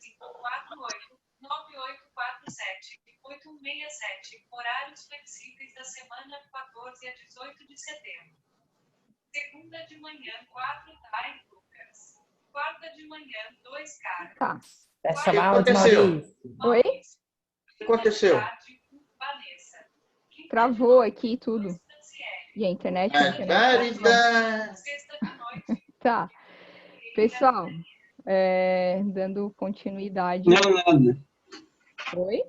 548-9847-8167. Horários flexíveis da semana 14 a 18 de setembro. Segunda de manhã, 4 Thay Lucas. Quarta de manhã, 2 Carlos. Tá. Fecha O que o áudio, aconteceu? Maurício. Oi? O que aconteceu? Vanessa. Travou aqui tudo. E a internet? Barbaridade. Sexta de noite. Tá. Pessoal, dando continuidade. Não, nada. Oi?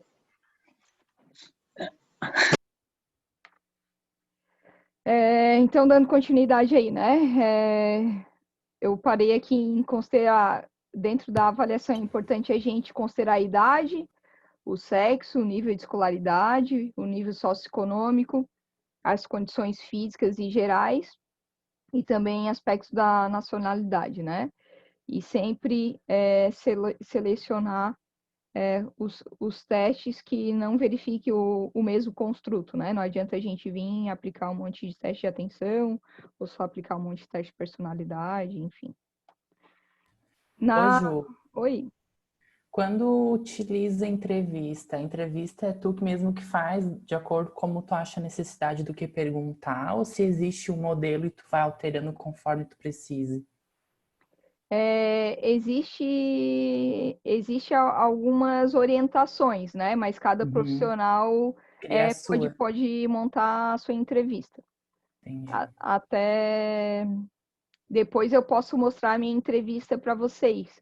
Então, dando continuidade aí, né? Eu parei aqui em considerar, dentro da avaliação, é importante a gente considerar a idade, o sexo, o nível de escolaridade, o nível socioeconômico, as condições físicas e gerais, e também aspectos da nacionalidade, né? E sempre selecionar os testes que não verifiquem o mesmo construto, né? Não adianta a gente vir aplicar um monte de teste de atenção, ou só aplicar um monte de teste de personalidade, enfim. Ô, Ju, Oi. quando utiliza entrevista, a entrevista é tu mesmo que faz, de acordo com como tu acha a necessidade do que perguntar, ou se existe um modelo e tu vai alterando conforme tu precise? Existe algumas orientações, né? Mas cada profissional Cria a sua. pode montar a sua entrevista. Entendi. Até depois eu posso mostrar a minha entrevista para vocês.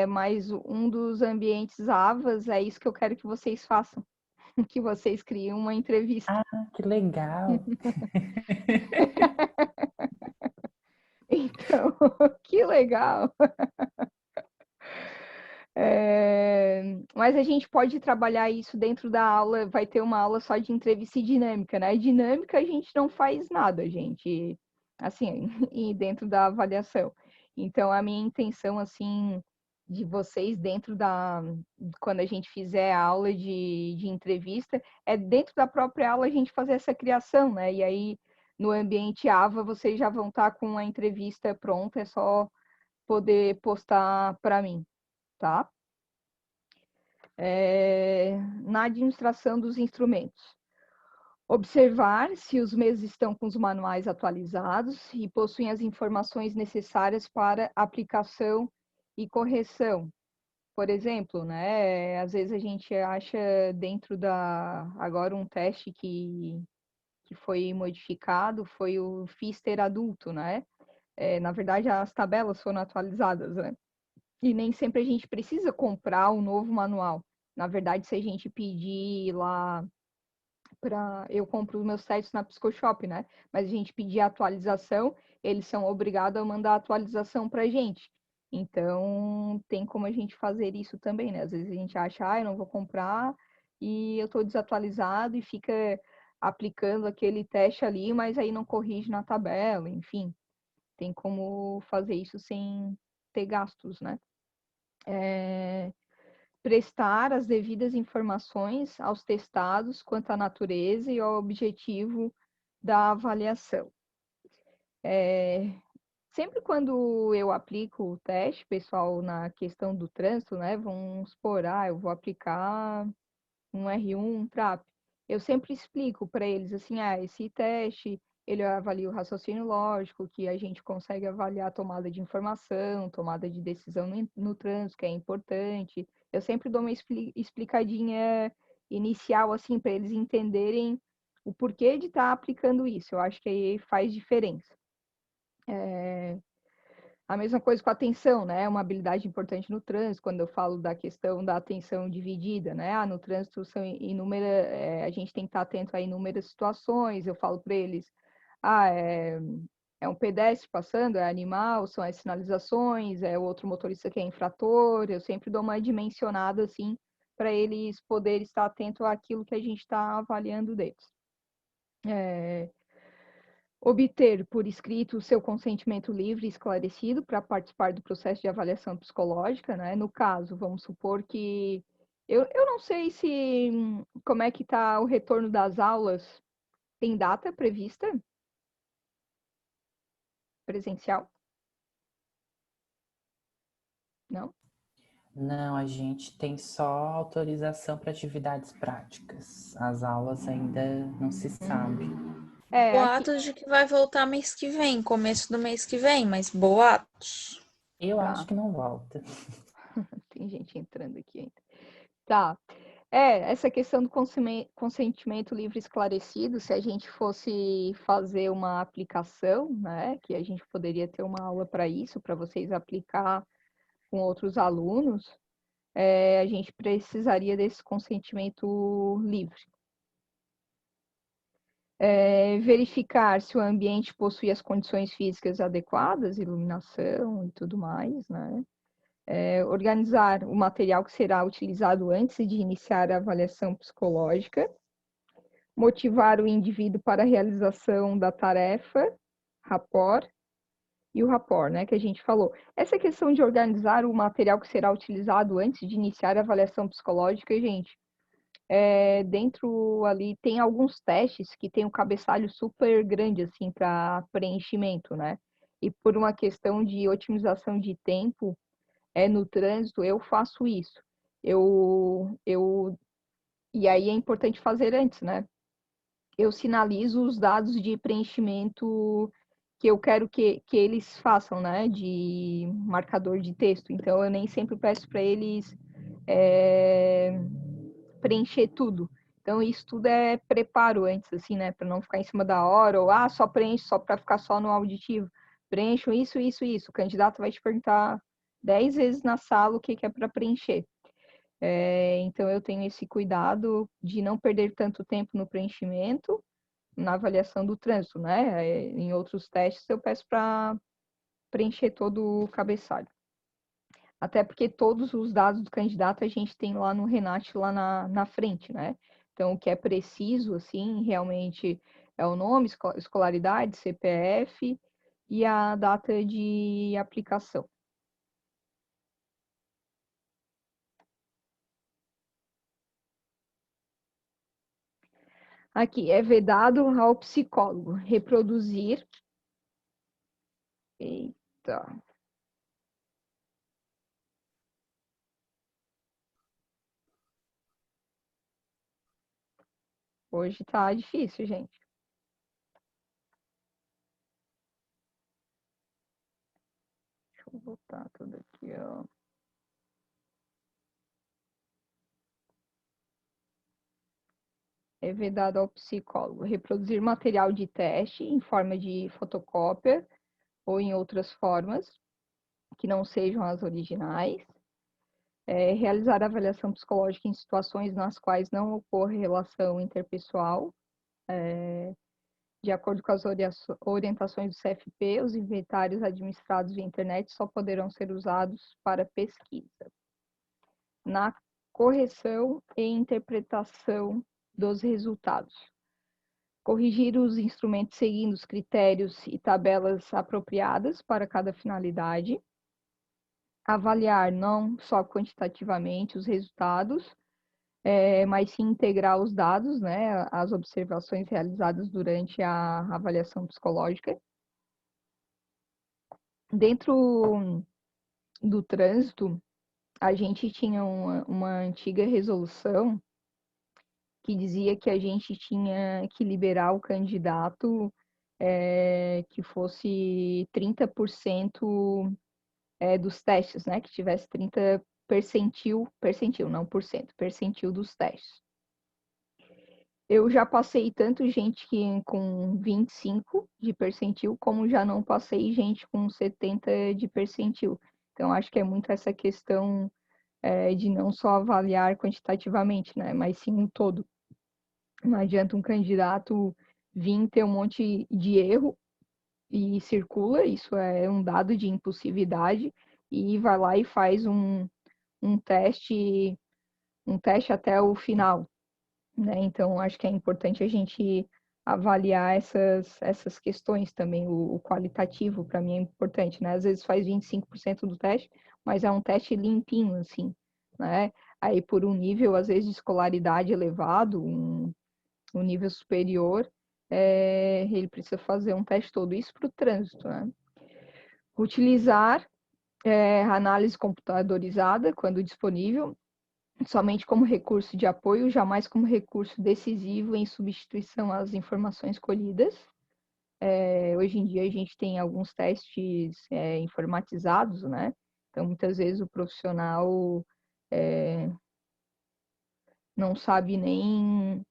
Mas um dos ambientes AVAs é isso que eu quero que vocês façam. Que vocês criem uma entrevista. Ah, que legal! Então, que legal! Mas a gente pode trabalhar isso dentro da aula, vai ter uma aula só de entrevista e dinâmica, né? Dinâmica a gente não faz nada, gente, assim, e dentro da avaliação. Então, a minha intenção, assim, de vocês quando a gente fizer a aula de entrevista, é dentro da própria aula a gente fazer essa criação, né? E aí, no ambiente AVA, vocês já vão estar com a entrevista pronta, é só poder postar para mim, tá? Na administração dos instrumentos. Observar se os mesmos estão com os manuais atualizados e possuem as informações necessárias para aplicação e correção. Por exemplo, né, às vezes a gente acha dentro agora um teste que foi modificado, foi o Pfister adulto, né? Na verdade, as tabelas foram atualizadas, né? E nem sempre a gente precisa comprar um novo manual. Na verdade, se a gente pedir lá eu compro os meus testes na PsicoShop, né? Mas a gente pedir atualização, eles são obrigados a mandar atualização para a gente. Então, tem como a gente fazer isso também, né? Às vezes a gente acha, eu não vou comprar e eu estou desatualizado e fica aplicando aquele teste ali, mas aí não corrige na tabela, enfim. Tem como fazer isso sem ter gastos, né? Prestar as devidas informações aos testados quanto à natureza e ao objetivo da avaliação. Sempre quando eu aplico o teste, pessoal, na questão do trânsito, né, vamos supor, eu vou aplicar um R1, um TRAP. Eu sempre explico para eles assim, esse teste, ele avalia o raciocínio lógico, que a gente consegue avaliar a tomada de informação, tomada de decisão no trânsito, que é importante. Eu sempre dou uma explicadinha inicial, assim, para eles entenderem o porquê de estar aplicando isso. Eu acho que aí faz diferença. A mesma coisa com a atenção, né? Uma habilidade importante no trânsito, quando eu falo da questão da atenção dividida, né? No trânsito são inúmeras, a gente tem que estar atento a inúmeras situações. Eu falo para eles, é um pedestre passando, é animal, são as sinalizações, é o outro motorista que é infrator. Eu sempre dou uma dimensionada assim para eles poderem estar atentos àquilo que a gente está avaliando deles. Obter por escrito o seu consentimento livre e esclarecido para participar do processo de avaliação psicológica, né? No caso, vamos supor que eu não sei se como é que está o retorno das aulas. Tem data prevista? Presencial? Não? Não, a gente tem só autorização para atividades práticas. As aulas ainda não se sabe. Aqui, Boatos de que vai voltar mês que vem, começo do mês que vem, mas boatos. Eu tá, acho que não volta. tem gente entrando aqui ainda. Tá. Essa questão do consentimento livre esclarecido, se a gente fosse fazer uma aplicação, né, que a gente poderia ter uma aula para isso, para vocês aplicar com outros alunos, a gente precisaria desse consentimento livre. Verificar se o ambiente possui as condições físicas adequadas, iluminação e tudo mais, né? Organizar o material que será utilizado antes de iniciar a avaliação psicológica, motivar o indivíduo para a realização da tarefa, rapport, e o rapport, né, que a gente falou. Essa questão de organizar o material que será utilizado antes de iniciar a avaliação psicológica, gente, dentro ali tem alguns testes que tem um cabeçalho super grande, assim, para preenchimento, né? E por uma questão de otimização de tempo, no trânsito, eu faço isso. E aí é importante fazer antes, né? Eu sinalizo os dados de preenchimento que eu quero que eles façam, né? De marcador de texto. Então, eu nem sempre peço para eles preencher tudo. Então, isso tudo é preparo antes, assim, né? Para não ficar em cima da hora, ou só preenche só para ficar só no auditivo. Preencho isso, isso, isso. O candidato vai te perguntar 10 vezes na sala o que é para preencher. Então, eu tenho esse cuidado de não perder tanto tempo no preenchimento, na avaliação do trânsito, né? Em outros testes, eu peço para preencher todo o cabeçalho. Até porque todos os dados do candidato a gente tem lá no Renate, lá na frente, né? Então, o que é preciso, assim, realmente é o nome, escolaridade, CPF e a data de aplicação. Aqui, é vedado ao psicólogo reproduzir. Eita. Hoje tá difícil, gente. Deixa eu botar tudo aqui, ó. É vedado ao psicólogo reproduzir material de teste em forma de fotocópia ou em outras formas que não sejam as originais. Realizar avaliação psicológica em situações nas quais não ocorre relação interpessoal. De acordo com as orientações do CFP, os inventários administrados via internet só poderão ser usados para pesquisa. Na correção e interpretação dos resultados. Corrigir os instrumentos seguindo os critérios e tabelas apropriadas para cada finalidade. Avaliar não só quantitativamente os resultados, mas sim integrar os dados, né, as observações realizadas durante a avaliação psicológica. Dentro do trânsito, a gente tinha uma antiga resolução que dizia que a gente tinha que liberar o candidato que fosse 30% dos testes, né? Que tivesse 30 percentil, não por cento, percentil dos testes. Eu já passei tanto gente com 25 de percentil, como já não passei gente com 70 de percentil. Então, acho que é muito essa questão de não só avaliar quantitativamente, né? Mas sim um todo. Não adianta um candidato vir ter um monte de erro e circula, isso é um dado de impulsividade, e vai lá e faz um teste até o final, né? Então, acho que é importante a gente avaliar essas questões também, o qualitativo para mim é importante, né? Às vezes faz 25% do teste, mas é um teste limpinho, assim, né? Aí por um nível, às vezes, de escolaridade elevado, um nível superior, ele precisa fazer um teste todo isso para o trânsito, né? Utilizar Análise computadorizada, quando disponível, somente como recurso de apoio, jamais como recurso decisivo em substituição às informações colhidas. Hoje em dia a gente tem alguns testes informatizados, né? Então, muitas vezes o profissional não sabe nem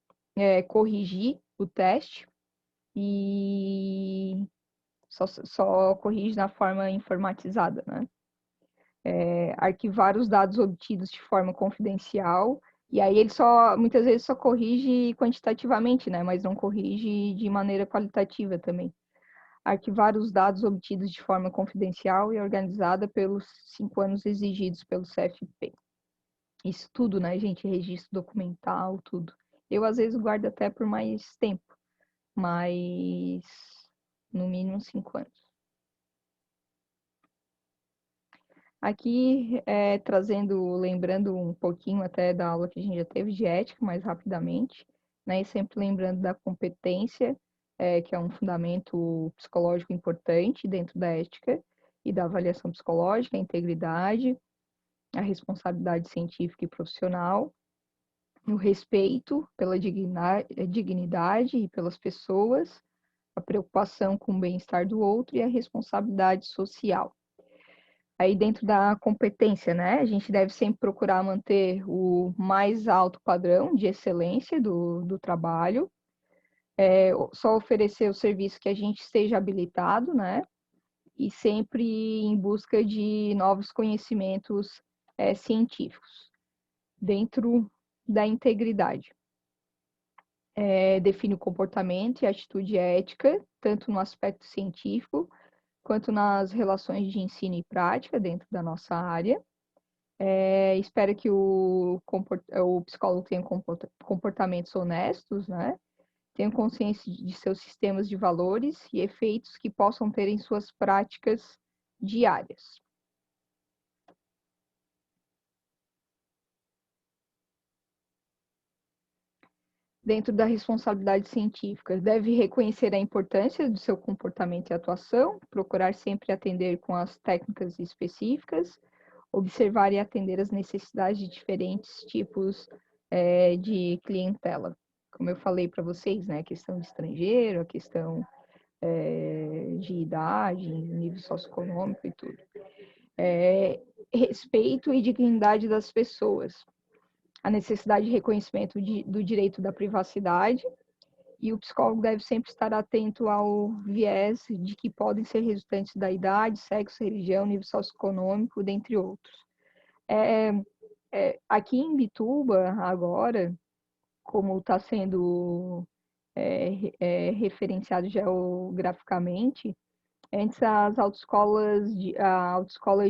corrigir o teste e só corrige na forma informatizada, né? Arquivar os dados obtidos de forma confidencial, e aí ele muitas vezes só corrige quantitativamente, né? Mas não corrige de maneira qualitativa também. Arquivar os dados obtidos de forma confidencial e organizada pelos 5 anos exigidos pelo CFP. Isso tudo, né, gente? Registro documental, tudo. Eu, às vezes, guardo até por mais tempo, mas no mínimo 5 anos. Aqui, lembrando um pouquinho até da aula que a gente já teve de ética, mais rapidamente, né? E sempre lembrando da competência, que é um fundamento psicológico importante dentro da ética e da avaliação psicológica, a integridade, a responsabilidade científica e profissional, o respeito pela dignidade e pelas pessoas, a preocupação com o bem-estar do outro e a responsabilidade social. Aí dentro da competência, né, a gente deve sempre procurar manter o mais alto padrão de excelência do trabalho, só oferecer o serviço que a gente esteja habilitado, né, e sempre em busca de novos conhecimentos científicos, dentro da integridade. Define o comportamento e a atitude ética, tanto no aspecto científico, quanto nas relações de ensino e prática dentro da nossa área. Espero que o psicólogo tenha comportamentos honestos, né? Tenha consciência de seus sistemas de valores e efeitos que possam ter em suas práticas diárias. Dentro da responsabilidade científica, deve reconhecer a importância do seu comportamento e atuação, procurar sempre atender com as técnicas específicas, observar e atender as necessidades de diferentes tipos de clientela. Como eu falei para vocês, né, a questão de estrangeiro, a questão de idade, nível socioeconômico e tudo. Respeito e dignidade das pessoas, a necessidade de reconhecimento do direito da privacidade, e o psicólogo deve sempre estar atento ao viés de que podem ser resultantes da idade, sexo, religião, nível socioeconômico, dentre outros. Aqui em Bituba, agora, como está sendo referenciado geograficamente, antes a autoescola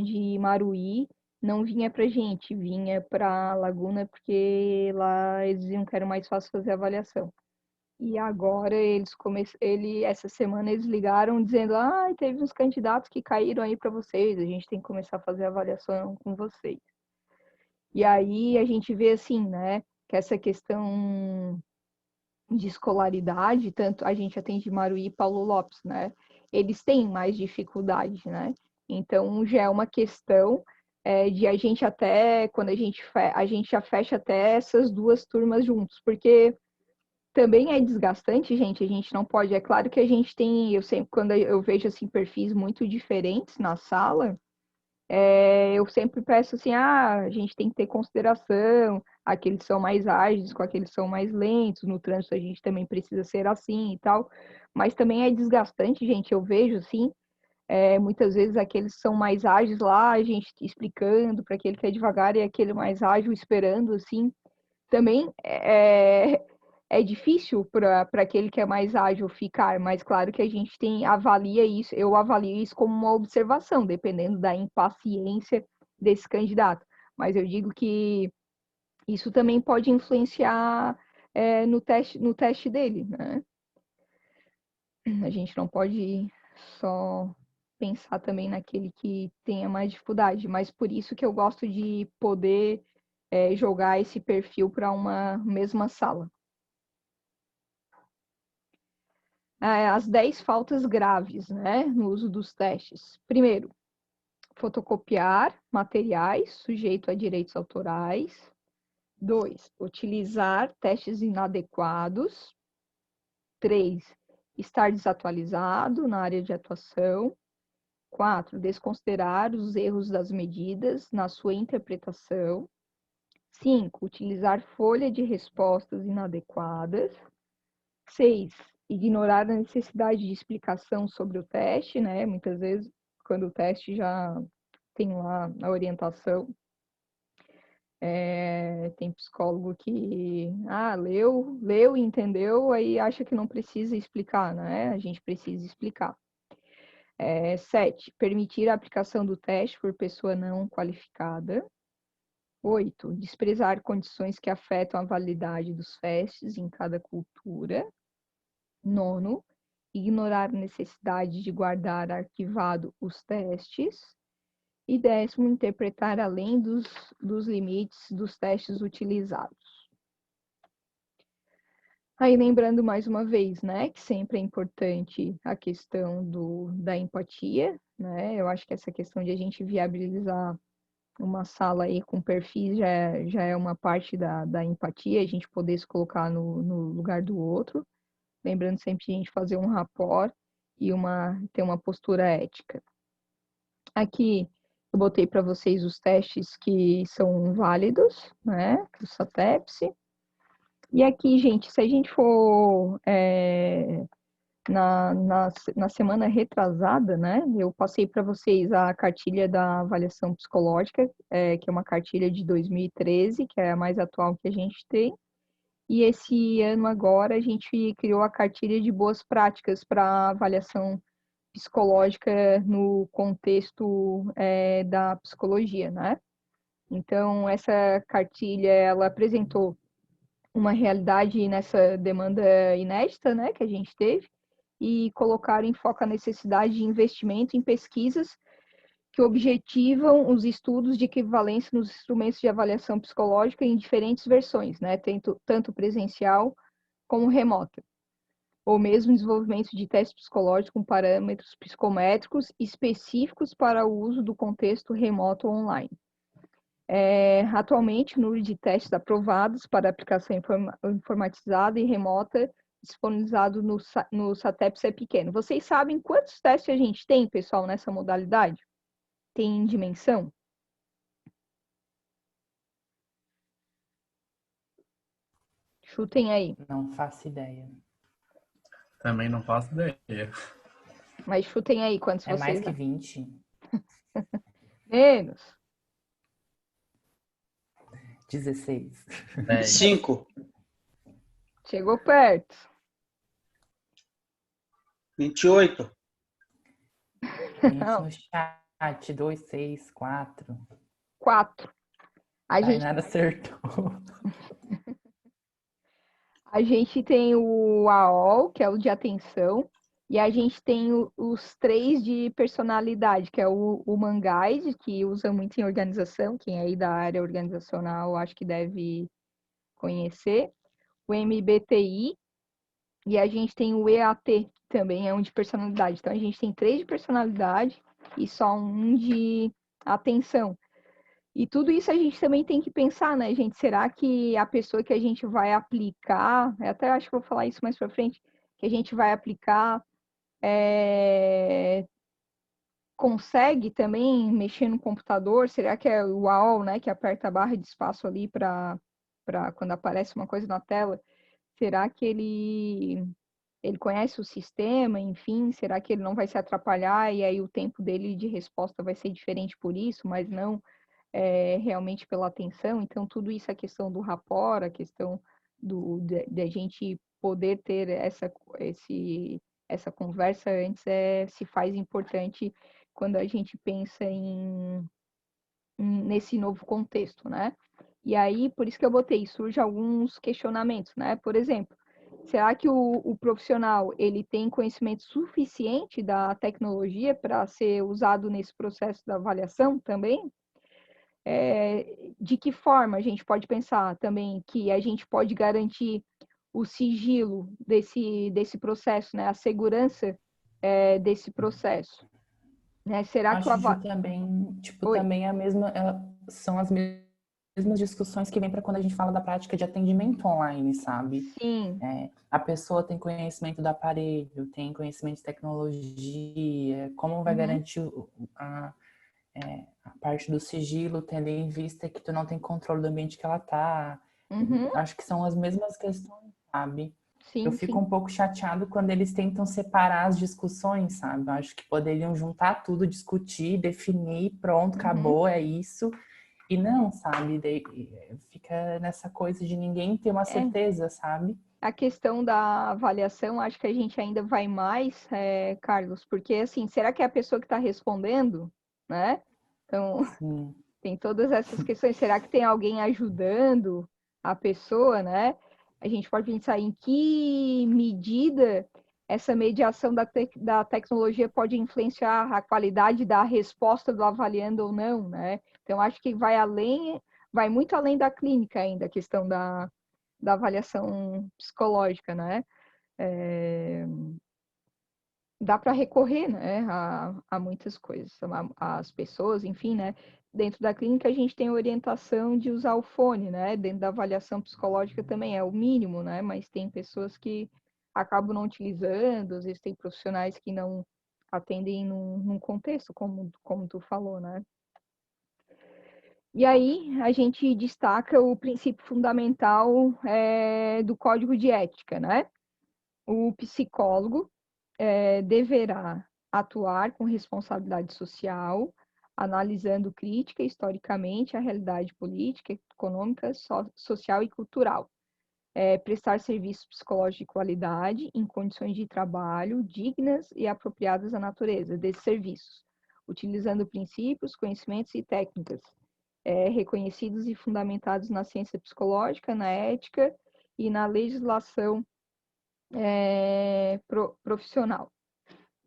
de Maruí não vinha para gente, vinha para Laguna, porque lá eles diziam que era mais fácil fazer avaliação. E agora essa semana eles ligaram dizendo, teve uns candidatos que caíram aí para vocês, a gente tem que começar a fazer avaliação com vocês. E aí a gente vê assim, né, que essa questão de escolaridade, tanto a gente atende Maruí e Paulo Lopes, né, eles têm mais dificuldade, né, então já é uma questão de a gente até, quando a gente já fecha até essas duas turmas juntos, porque também é desgastante, gente, a gente não pode, é claro que a gente tem, eu sempre, quando eu vejo assim perfis muito diferentes na sala, eu sempre peço assim, a gente tem que ter consideração, aqueles são mais ágeis, com aqueles são mais lentos, no trânsito a gente também precisa ser assim e tal, mas também é desgastante, gente, eu vejo assim, muitas vezes aqueles são mais ágeis lá, a gente explicando para aquele que é devagar e aquele mais ágil esperando, assim, também é difícil para aquele que é mais ágil ficar, mas claro que a gente avalia isso, eu avalio isso como uma observação, dependendo da impaciência desse candidato. Mas eu digo que isso também pode influenciar no teste dele, né? A gente não pode só pensar também naquele que tenha mais dificuldade, mas por isso que eu gosto de poder jogar esse perfil para uma mesma sala. As 10 faltas graves, né, no uso dos testes. Primeiro, fotocopiar materiais sujeito a direitos autorais. 2, utilizar testes inadequados. 3, estar desatualizado na área de atuação. 4, desconsiderar os erros das medidas na sua interpretação. 5, utilizar folha de respostas inadequadas. 6, ignorar a necessidade de explicação sobre o teste, né? Muitas vezes, quando o teste já tem lá a orientação, tem psicólogo que leu e entendeu, aí acha que não precisa explicar, né? A gente precisa explicar. 7, permitir a aplicação do teste por pessoa não qualificada. 8, desprezar condições que afetam a validade dos testes em cada cultura. 9, ignorar a necessidade de guardar arquivado os testes. E 10º, interpretar além dos limites dos testes utilizados. Aí, lembrando mais uma vez, né, que sempre é importante a questão da empatia, né? Eu acho que essa questão de a gente viabilizar uma sala aí com perfis já é uma parte da empatia, a gente poder se colocar no lugar do outro. Lembrando sempre de a gente fazer um rapport e ter uma postura ética. Aqui eu botei para vocês os testes que são válidos, né, do SATEPS. E aqui, gente, se a gente for na semana retrasada, né, eu passei para vocês a cartilha da avaliação psicológica, que é uma cartilha de 2013, que é a mais atual que a gente tem. E esse ano agora a gente criou a cartilha de boas práticas para avaliação psicológica no contexto da psicologia, né? Então, essa cartilha, ela apresentou uma realidade nessa demanda inédita, né, que a gente teve, e colocaram em foco a necessidade de investimento em pesquisas que objetivam os estudos de equivalência nos instrumentos de avaliação psicológica em diferentes versões, né, tanto presencial como remota, ou mesmo desenvolvimento de testes psicológicos com parâmetros psicométricos específicos para o uso do contexto remoto ou online. Atualmente, o número de testes aprovados para aplicação informatizada e remota disponibilizado no SATEPS é pequeno. Vocês sabem quantos testes a gente tem, pessoal, nessa modalidade? Tem dimensão? Chutem aí. Não faço ideia. Também não faço ideia. Mas chutem aí quantos É vocês... mais que 20? Menos. 16. 5, Chegou perto. 28. Isso no chat. 2, 6, 4. 4. A Nada acertou. gente tem o AOL, que é o de atenção, e a gente tem os 3 de personalidade, que é o Manguide, que usa muito em organização, quem é aí da área organizacional acho que deve conhecer, o MBTI, e a gente tem o EAT, também é um de personalidade. Então, a gente tem 3 de personalidade e só um de atenção. E tudo isso a gente também tem que pensar, né, gente? Será que a pessoa que a gente vai aplicar, eu até acho que vou falar isso mais para frente, que a gente vai aplicar, consegue também mexer no computador? Será que é o AOL, né, que aperta a barra de espaço ali para quando aparece uma coisa na tela? Será que ele conhece o sistema, enfim? Será que ele não vai se atrapalhar e aí o tempo dele de resposta vai ser diferente por isso, mas não realmente pela atenção? Então, tudo isso é questão do rapport, a questão de a gente poder ter essa conversa antes se faz importante quando a gente pensa nesse novo contexto, né? E aí, por isso que eu botei, surge alguns questionamentos, né? Por exemplo, será que o profissional, ele tem conhecimento suficiente da tecnologia para ser usado nesse processo da avaliação também? De que forma a gente pode pensar também que a gente pode garantir o sigilo desse processo, né? A segurança desse processo? né? Será que o Acho que também, tipo, Oi. também é a mesma, são as mesmas discussões que vem para quando a gente fala da prática de atendimento online, sabe? Sim. A pessoa tem conhecimento do aparelho, tem conhecimento de tecnologia, como vai Uhum. garantir a parte do sigilo, tendo em vista que tu não tem controle do ambiente que ela tá. Uhum. Acho que são as mesmas questões, sabe? Eu Sim, fico sim. um pouco chateado quando eles tentam separar as discussões, sabe? Eu acho que poderiam juntar tudo, discutir, definir, pronto, Uhum. acabou, é isso. E não, sabe? Daí fica nessa coisa de ninguém ter uma É, certeza, sabe? a questão da avaliação, acho que a gente ainda vai mais, Carlos, porque assim, será que é a pessoa que está respondendo, né? Então, Sim. tem todas essas questões. Será que tem alguém ajudando a pessoa, né? A gente pode pensar em que medida essa mediação da tecnologia pode influenciar a qualidade da resposta do avaliando ou não, né? Então, acho que vai muito além da clínica ainda, a questão da avaliação psicológica, né? É, dá para recorrer, né, a muitas coisas, as pessoas, enfim, né? Dentro da clínica a gente tem orientação de usar o fone, né? Dentro da avaliação psicológica também é o mínimo, né? Mas tem pessoas que acabam não utilizando, às vezes tem profissionais que não atendem num contexto, como tu falou, né? E aí a gente destaca o princípio fundamental do código de ética, né? O psicólogo deverá atuar com responsabilidade social, analisando crítica e historicamente a realidade política, econômica, social e cultural. Prestar serviços psicológicos de qualidade em condições de trabalho dignas e apropriadas à natureza desses serviços, utilizando princípios, conhecimentos e técnicas reconhecidos e fundamentados na ciência psicológica, na ética e na legislação profissional.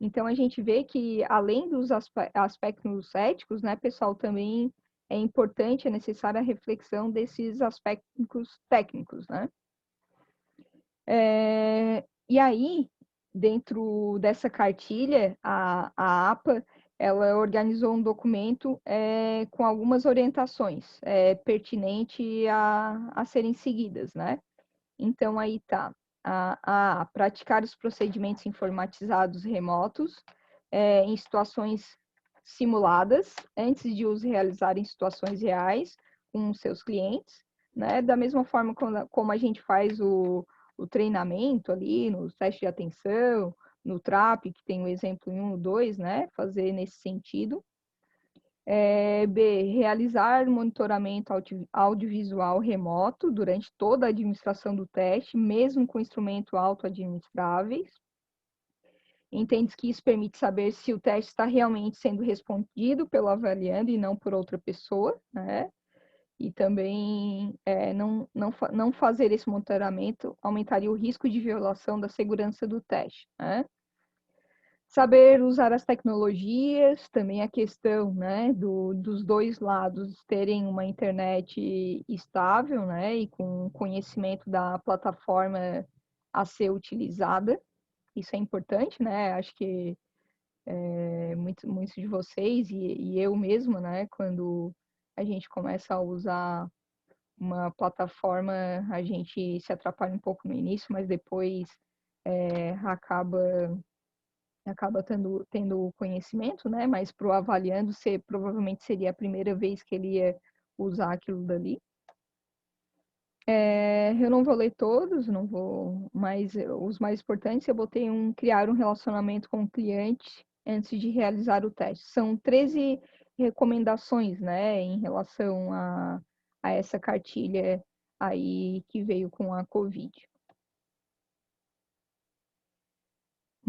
Então, a gente vê que, além dos aspectos éticos, né, pessoal, também é importante, é necessária a reflexão desses aspectos técnicos, né? E aí, dentro dessa cartilha, a APA, ela organizou um documento com algumas orientações pertinentes a serem seguidas, né? Então, aí tá. A praticar os procedimentos informatizados remotos em situações simuladas, antes de os realizar em situações reais com seus clientes, né? Da mesma forma como a gente faz o treinamento ali, no teste de atenção, no TRAP, que tem o exemplo em 1 ou 2, né? Fazer nesse sentido. B, realizar monitoramento audiovisual remoto durante toda a administração do teste, mesmo com instrumento auto-administráveis. Entende que isso permite saber se o teste está realmente sendo respondido pelo avaliando e não por outra pessoa, né? E também não fazer esse monitoramento aumentaria o risco de violação da segurança do teste, né? Saber usar as tecnologias, também a questão, né, dos dois lados terem uma internet estável, né, e com conhecimento da plataforma a ser utilizada. Isso é importante, né? Acho que muitos de vocês e eu mesma, né, quando a gente começa a usar uma plataforma, a gente se atrapalha um pouco no início, mas depois acaba tendo conhecimento, né? Mas para o avaliando, provavelmente seria a primeira vez que ele ia usar aquilo dali. Eu não vou ler todos, não vou, mas os mais importantes eu botei criar um relacionamento com o cliente antes de realizar o teste. São 13 recomendações, né, em relação a essa cartilha aí que veio com a Covid.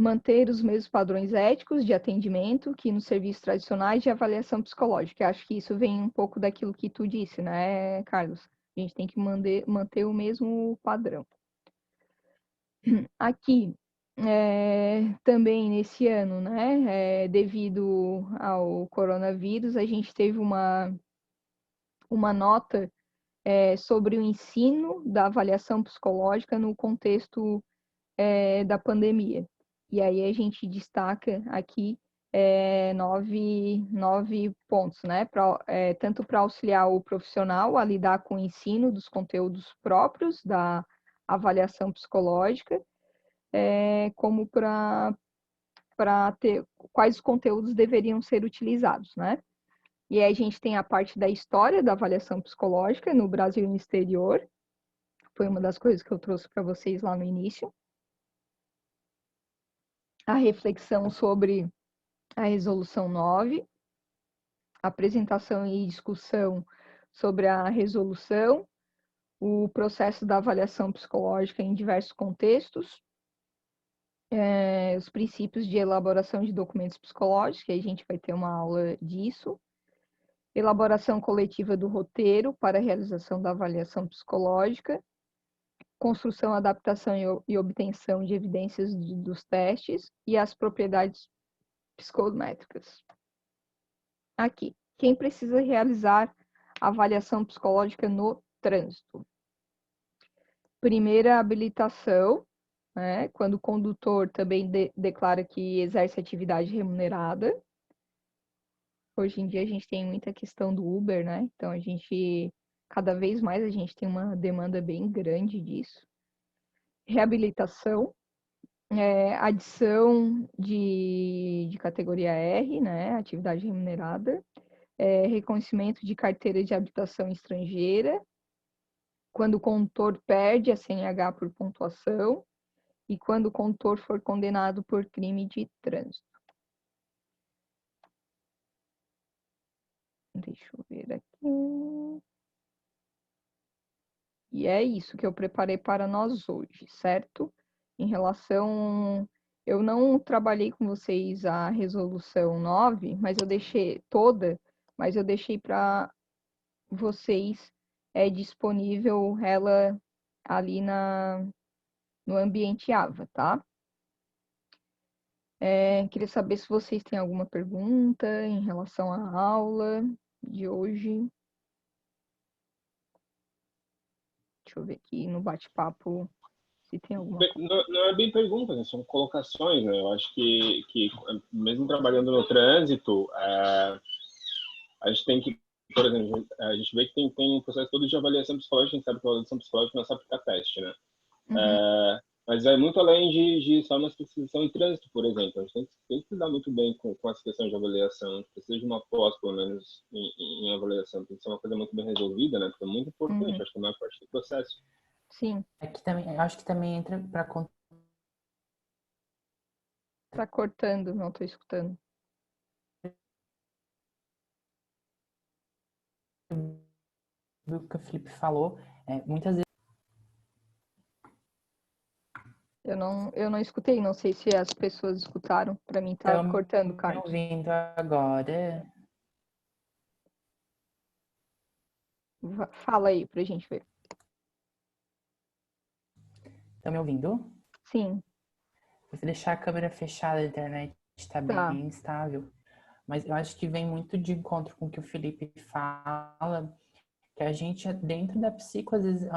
Manter os mesmos padrões éticos de atendimento que nos serviços tradicionais de avaliação psicológica. Eu acho que isso vem um pouco daquilo que tu disse, né, Carlos? A gente tem que manter o mesmo padrão. Aqui, também nesse ano, né, devido ao coronavírus, a gente teve uma nota sobre o ensino da avaliação psicológica no contexto da pandemia. E aí a gente destaca aqui nove pontos, né? Tanto para auxiliar o profissional a lidar com o ensino dos conteúdos próprios da avaliação psicológica, como para ter quais os conteúdos deveriam ser utilizados, né? E aí a gente tem a parte da história da avaliação psicológica no Brasil e no exterior. Foi uma das coisas que eu trouxe para vocês lá no início. A reflexão sobre a resolução 9, apresentação e discussão sobre a resolução, o processo da avaliação psicológica em diversos contextos, os princípios de elaboração de documentos psicológicos, que a gente vai ter uma aula disso, elaboração coletiva do roteiro para a realização da avaliação psicológica, construção, adaptação e obtenção de evidências dos testes e as propriedades psicométricas. Aqui, quem precisa realizar avaliação psicológica no trânsito? Primeira habilitação, né, quando o condutor também declara que exerce atividade remunerada. Hoje em dia a gente tem muita questão do Uber, né? Então cada vez mais a gente tem uma demanda bem grande disso. Reabilitação, adição de categoria R, né? Atividade remunerada. Reconhecimento de carteira de habilitação estrangeira, quando o condutor perde a CNH por pontuação e quando o condutor for condenado por crime de trânsito. Deixa eu ver aqui. E é isso que eu preparei para nós hoje, certo? Em relação... Eu não trabalhei com vocês a resolução 9, mas eu deixei toda, mas eu deixei para vocês disponível ela ali no ambiente AVA, tá? Queria saber se vocês têm alguma pergunta em relação à aula de hoje. Deixa eu ver aqui no bate-papo se tem alguma coisa. Não é bem pergunta, né? São colocações, né? Eu acho que mesmo trabalhando no trânsito, a gente tem que, por exemplo, a gente vê que tem um processo todo de avaliação psicológica, a gente sabe que a avaliação psicológica não é só aplicar teste, né? Uhum. Mas vai muito além de só uma especialização em trânsito, por exemplo. A gente tem que lidar muito bem com essa questão de avaliação. A gente precisa de uma pós, pelo menos, em avaliação. Tem que ser uma coisa muito bem resolvida, né? Porque é muito importante, Uhum. acho que é a maior parte do processo. Sim. Aqui também, eu acho que também entra para... Tá cortando, não tô escutando. O que o Felipe falou, muitas vezes... Eu não escutei, não sei se as pessoas escutaram. Para mim tá cortando, Carlos. Estou ouvindo agora. Fala aí pra gente ver. Estão me ouvindo? Sim. Se deixar a câmera fechada, a internet está bem instável. Mas eu acho que vem muito de encontro com o que o Felipe fala, que a gente, dentro da psico, às vezes,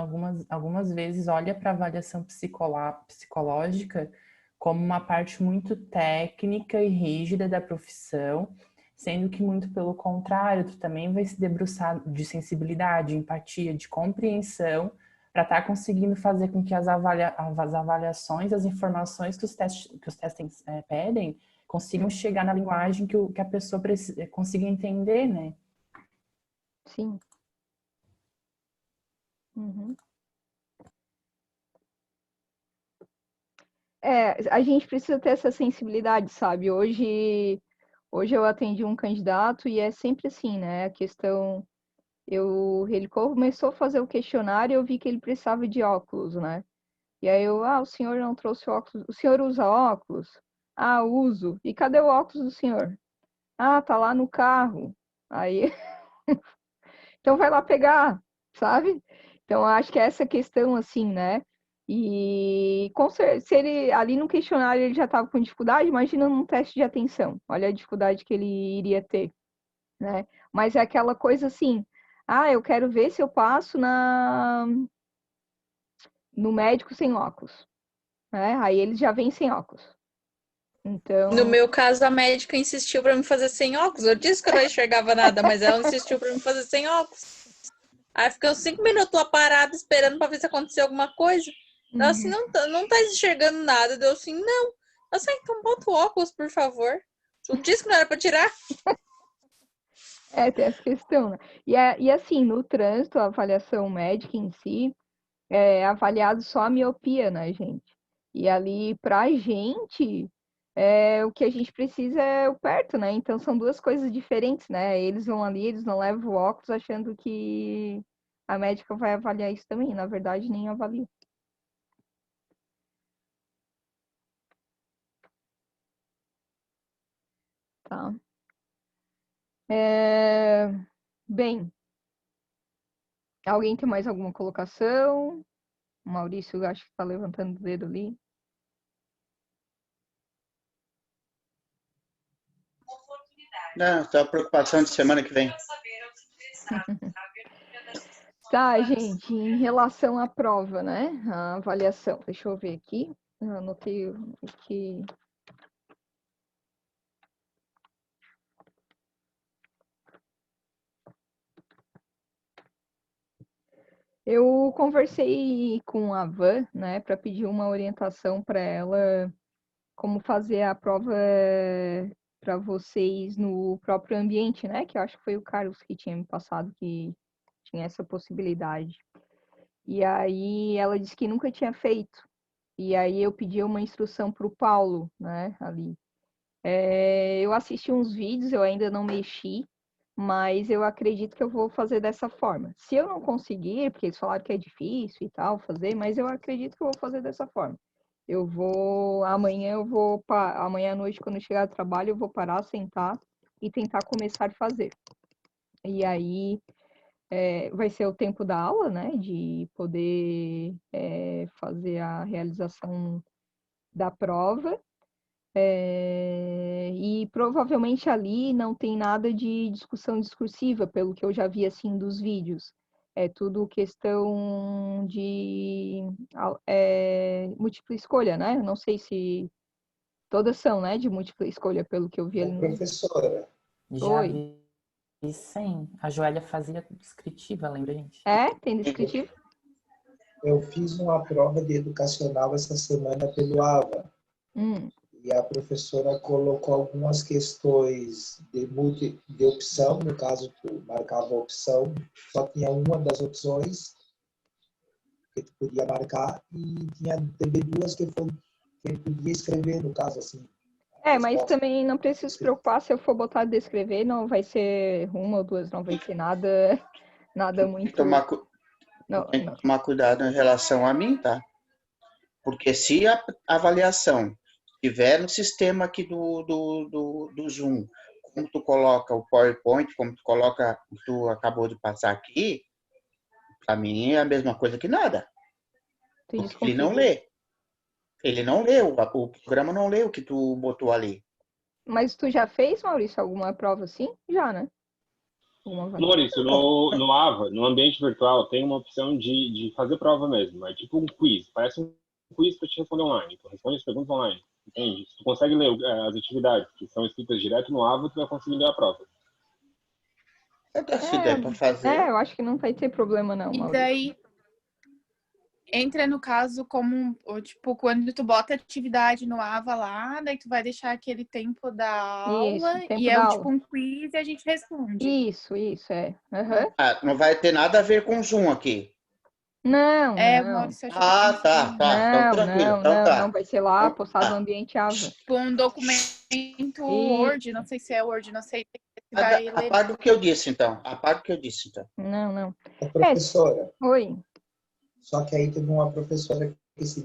algumas vezes olha para a avaliação psicológica como uma parte muito técnica e rígida da profissão, sendo que muito pelo contrário, tu também vai se debruçar de sensibilidade, empatia, de compreensão, para estar conseguindo fazer com que as avaliações, as informações que os testes pedem, consigam chegar na linguagem que a pessoa consiga entender, né? Sim. Uhum. A gente precisa ter essa sensibilidade, sabe? Hoje eu atendi um candidato e é sempre assim, né? A questão... Ele começou a fazer o questionário e eu vi que ele precisava de óculos, né? E aí o senhor não trouxe óculos. O senhor usa óculos? Ah, uso. E cadê o óculos do senhor? Ah, tá lá no carro. Aí, então vai lá pegar, sabe? Então, acho que é essa questão, assim, né? E se ele, ali no questionário, ele já estava com dificuldade, imagina num teste de atenção. Olha a dificuldade que ele iria ter, né? Mas é aquela coisa assim, eu quero ver se eu passo no médico sem óculos, né? Aí eles já vêm sem óculos. Então, No meu caso, a médica insistiu pra me fazer sem óculos. Eu disse que eu não enxergava nada, mas ela insistiu pra me fazer sem óculos. Aí fiquei uns 5 minutos lá parada esperando pra ver se acontecia alguma coisa. Ela assim, não tá enxergando nada. Deu assim, não. Eu sei, então bota o óculos, por favor. Tu disse que não era pra tirar? tem essa questão, né? E assim, no trânsito, a avaliação médica em si é avaliado só a miopia, né, gente? E ali, pra gente, o que a gente precisa é o perto, né? Então, são duas coisas diferentes, né? Eles vão ali, eles não levam o óculos achando que a médica vai avaliar isso também. Na verdade, nem avalia. Tá? Bem, alguém tem mais alguma colocação? O Maurício, acho que está levantando o dedo ali. Oportunidade. Não, só a preocupação de semana que vem. Para saber aos interessados a abertura das inscrições Tá, para gente, em relação à prova, né? A avaliação. Deixa eu ver aqui. Eu anotei o que. Eu conversei com a Van, né, para pedir uma orientação para ela como fazer a prova para vocês no próprio ambiente, né? Que eu acho que foi o Carlos que tinha me passado que tinha essa possibilidade. E aí ela disse que nunca tinha feito. E aí eu pedi uma instrução para o Paulo, né, ali. Eu assisti uns vídeos, eu ainda não mexi, mas eu acredito que eu vou fazer dessa forma. Se eu não conseguir, porque eles falaram que é difícil e tal fazer, mas eu acredito que eu vou fazer dessa forma. Amanhã à noite, quando eu chegar do trabalho, eu vou parar, sentar e tentar começar a fazer. E aí vai ser o tempo da aula, né, de poder fazer a realização da prova. E provavelmente ali não tem nada de discussão discursiva, pelo que eu já vi assim dos vídeos. É tudo questão de múltipla escolha, né? Não sei se todas são, né, de múltipla escolha, pelo que eu vi ali no. Professora, Já Oi. vi sim. A Joélia fazia descritiva, lembra, gente? Tem descritivo? eu fiz uma prova de educacional essa semana pelo AVA e a professora colocou algumas questões de opção, no caso tu marcava a opção, só tinha uma das opções que tu podia marcar e tinha também duas que podia escrever, no caso assim. Mas também não preciso se preocupar se eu for botar descrever, não vai ser uma ou duas, não vai ser nada muito. Tem que tomar cuidado em relação a mim, tá? Porque se a avaliação estiver no sistema aqui do Zoom, como tu coloca o PowerPoint, como tu coloca, tu acabou de passar aqui, para mim é a mesma coisa que nada. Porque ele não lê. Ele não lê, o programa não lê o que tu botou ali. Mas tu já fez, Maurício, alguma prova assim? Já, né? Maurício, no AVA, no ambiente virtual, tem uma opção de fazer prova mesmo. É tipo um quiz. Parece um quiz para te responder online. Tu responde as perguntas online. Entende? Se tu consegue ler as atividades que são escritas direto no AVA, tu vai conseguir ler a prova. Se der para fazer. Eu acho que não vai ter problema, não, Maurício. E daí, entra no caso como, tipo, quando tu bota atividade no AVA lá, daí tu vai deixar aquele tempo da aula tempo e da é aula. tipo um quiz e a gente responde. Isso, é. Uhum. Não vai ter nada a ver com o Zoom aqui. Não. Maurício, tá. Então tranquilo. Não vai ser lá postado no ambiente AVA. Tipo um documento Word, não sei se é Word, não sei se vai ler. Apaga o que eu disse, então. Não. Professora. Oi. Só que aí teve uma professora que se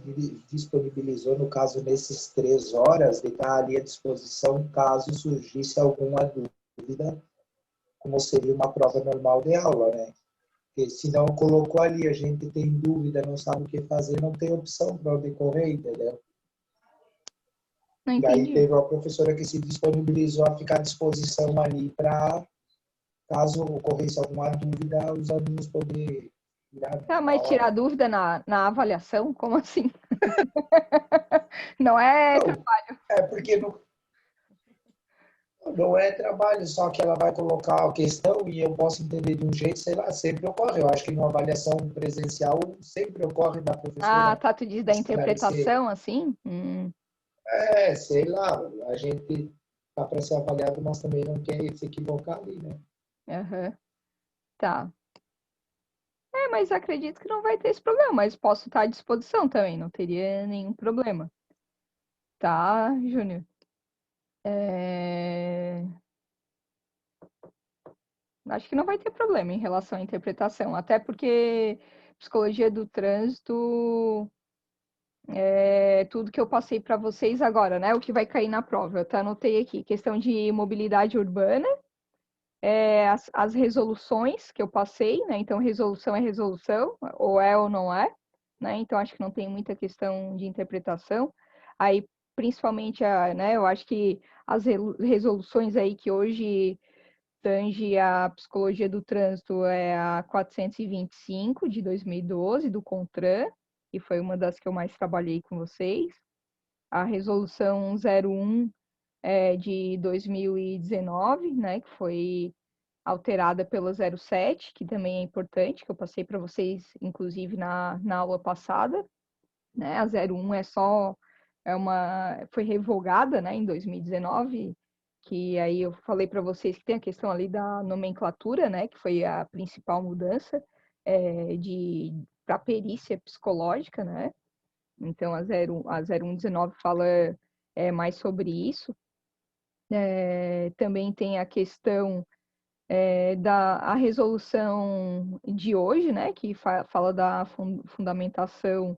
disponibilizou, no caso, nesses 3 horas, de estar ali à disposição caso surgisse alguma dúvida, como seria uma prova normal de aula, né? Porque se não colocou ali, a gente tem dúvida, não sabe o que fazer, não tem opção para onde correr, entendeu? E aí teve uma professora que se disponibilizou a ficar à disposição ali para, caso ocorresse alguma dúvida, os alunos poderem mas tirar dúvida na avaliação? Como assim? Não é Não, trabalho. É porque não é trabalho, só que ela vai colocar a questão e eu posso entender de um jeito, sei lá, sempre ocorre. Eu acho que numa avaliação presencial sempre ocorre da Ah, professora tá, tu diz da esclarecer. interpretação, assim? Sei lá, a gente tá para ser avaliado, mas também não quer se equivocar ali, né? Aham. Tá. Mas acredito que não vai ter esse problema, mas posso estar à disposição também, não teria nenhum problema. Tá, Júnior? Acho que não vai ter problema em relação à interpretação, até porque psicologia do trânsito é tudo que eu passei para vocês agora, né? O que vai cair na prova. Eu até anotei aqui, questão de mobilidade urbana, as resoluções que eu passei, né? Então, resolução é resolução, ou é ou não é, né? Então, acho que não tem muita questão de interpretação. Aí, principalmente, né? Eu acho que as resoluções aí que hoje tange a psicologia do trânsito é a 425 de 2012, do CONTRAN, que foi uma das que eu mais trabalhei com vocês. A resolução 01 de 2019, né, que foi alterada pela 07, que também é importante, que eu passei para vocês, inclusive, na aula passada. Né? A 01 foi revogada, né, em 2019, que aí eu falei para vocês que tem a questão ali da nomenclatura, né, que foi a principal mudança para perícia psicológica, né? Então a 0119 fala mais sobre isso. Também tem a questão da resolução de hoje, né, que fala da fundamentação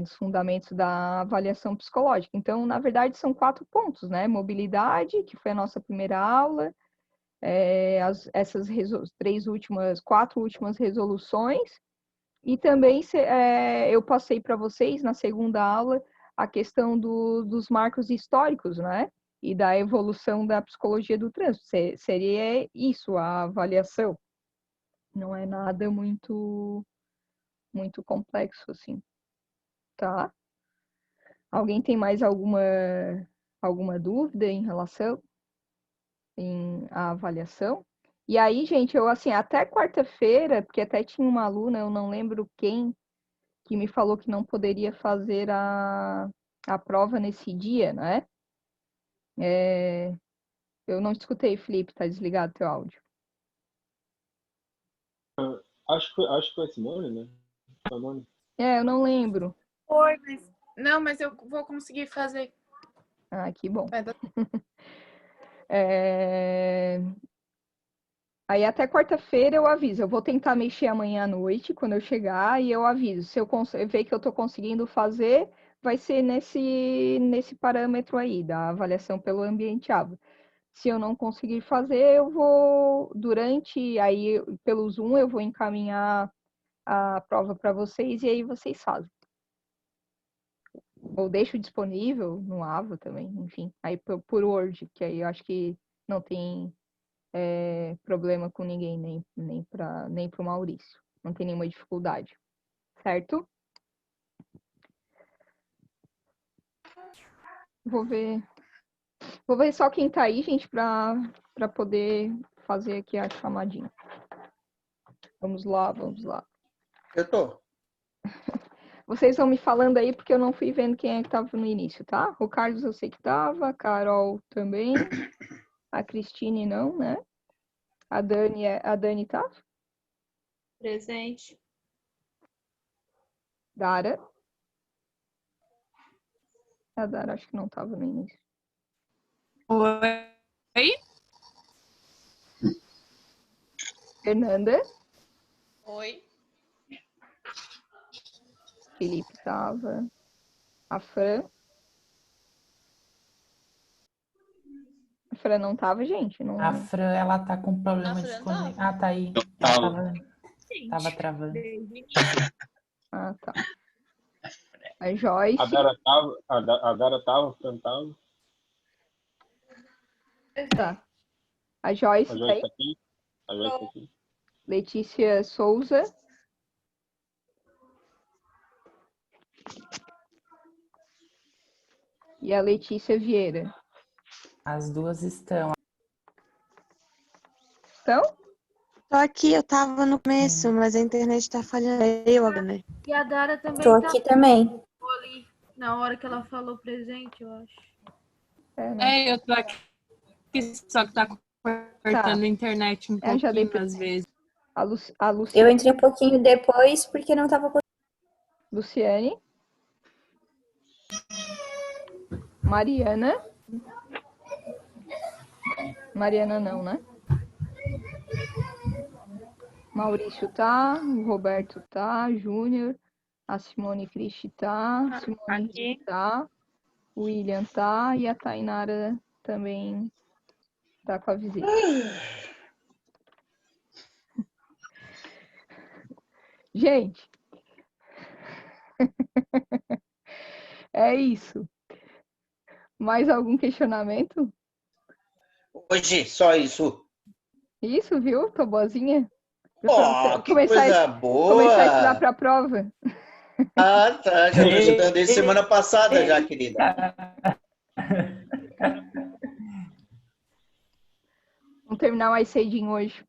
dos fundamentos da avaliação psicológica. Então, na verdade, são 4 pontos, né? Mobilidade, que foi a nossa primeira aula, essas 4 últimas resoluções, e também eu passei para vocês na segunda aula a questão dos marcos históricos, né? E da evolução da psicologia do trânsito. Seria isso a avaliação. Não é nada muito complexo, assim. Tá? Alguém tem mais alguma dúvida em relação à avaliação? E aí, gente, eu assim, até quarta-feira, porque até tinha uma aluna, eu não lembro quem, que me falou que não poderia fazer a prova nesse dia, né? Eu não escutei, Felipe, tá desligado teu áudio. Acho que foi a Simone, né? Simone. Eu não lembro. Foi, mas... Não, mas eu vou conseguir fazer. Ah, que bom. Vai dar... Aí até quarta-feira eu aviso. Eu vou tentar mexer amanhã à noite, quando eu chegar, e eu aviso. Se eu ver que eu estou conseguindo fazer, vai ser nesse parâmetro aí, da avaliação pelo ambiente AVA. Se eu não conseguir fazer, eu vou, aí pelo Zoom, eu vou encaminhar a prova para vocês e aí vocês fazem. Ou deixo disponível no AVA também, enfim. Aí por Word, que aí eu acho que não tem problema com ninguém, nem para o Maurício. Não tem nenhuma dificuldade. Certo? Vou ver só quem tá aí, gente, para poder fazer aqui a chamadinha. Vamos lá. Eu tô. Vocês vão me falando aí, porque eu não fui vendo quem é que tava no início, tá? O Carlos eu sei que tava, a Carol também, a Cristine não, né? A Dani tá? Presente. Dara? A Dara acho que não tava no início. Oi? Fernanda? Oi. Felipe tava. A Fran? A Fran não tava, gente? Não... A Fran, ela tá com problema de conexão. Ah, tá aí. Ela tava travando. Ah, tá. A Joyce. A Dara tava, cantava. Tá. A Joyce tá aí? Tá aqui. A Joyce tá aqui. Letícia Souza. E a Letícia Vieira? As duas estão. Estão? Tô aqui, eu tava no começo, mas a internet tá falhando. Eu agora, né? E a Dara também Tô tá aqui também. ali na hora que ela falou presente, eu acho. Eu tô aqui, só que tá cortando a internet um pouquinho às vezes. A Luciane. Eu entrei um pouquinho depois porque não tava conseguindo. Luciane. Mariana. Mariana não, né? Maurício tá, o Roberto tá, Júnior, a Simone Cristi tá, Simone tá, o William tá e a Tainara também tá com a visita. Gente, é isso. Mais algum questionamento? Hoje, só isso. Isso, viu? Tô boazinha. Que coisa boa! Começar a estudar para a prova. Ah, tá. Já estou estudando desde semana passada já, querida. Vamos terminar mais cedinho hoje.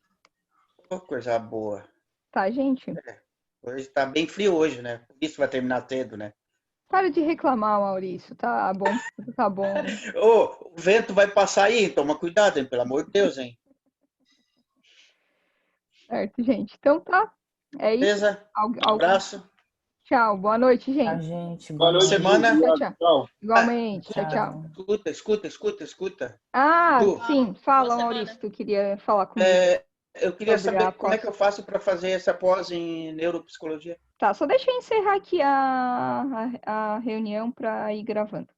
Coisa boa. Tá, gente? Hoje tá bem frio hoje, né? Por isso vai terminar cedo, né? Para de reclamar, Maurício. Tá bom, tá bom. O vento vai passar aí. Toma cuidado, hein? Pelo amor de Deus, hein? Certo, gente. Então tá. É isso. Beleza. Abraço. Tchau. Boa noite, gente. Tchau, gente. Boa noite. Semana. Tchau. Igualmente. Tchau. Escuta. Ah, sim. Fala, Maurício. Tu queria falar comigo. Eu queria saber como é que eu faço para fazer essa pós em neuropsicologia. Tá, só deixa eu encerrar aqui a reunião para ir gravando.